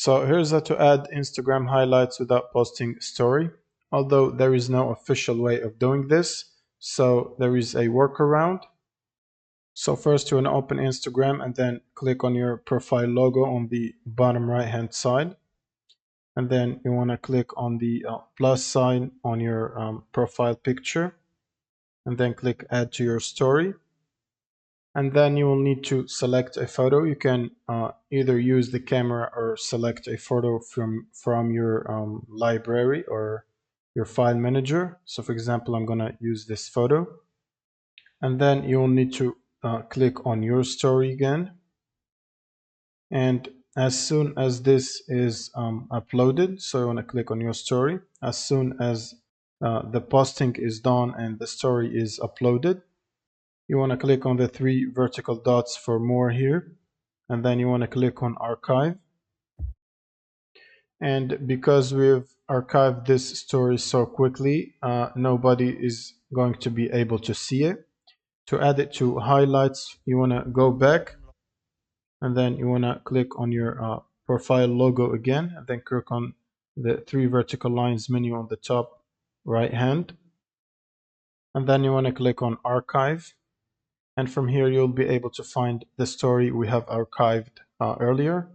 So here's how to add Instagram highlights without posting story. Although there is no official way of doing this, so there is a workaround. So first you want to open Instagram and then click on your profile logo on the bottom right hand side. And then you want to click on the plus sign on your profile picture. And then click add to your story. And then you will need to select a photo. You can either use the camera or select a photo from your library or your file manager. So for example, I'm going to use this photo. And then you will need to click on your story again. And as soon as this is uploaded, so you want to click on your story. As soon as the posting is done and the story is uploaded, you want to click on the three vertical dots for more here, and then you want to click on archive. And because we've archived this story so quickly, nobody is going to be able to see it. To add it to highlights, you want to go back, and then you want to click on your profile logo again, and then click on the three vertical lines menu on the top right hand, and then you want to click on archive. And from here you'll be able to find the story we have archived earlier.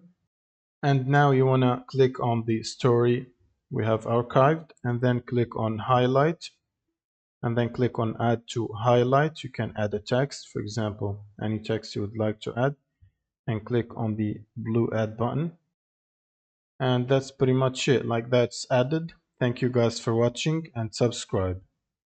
And now you want to click on the story we have archived, and then click on highlight, and then click on add to highlight. You can add a text, for example, any text you would like to add, and click on the blue add button. And that's pretty much it. Like, that's added. Thank you guys for watching, and subscribe.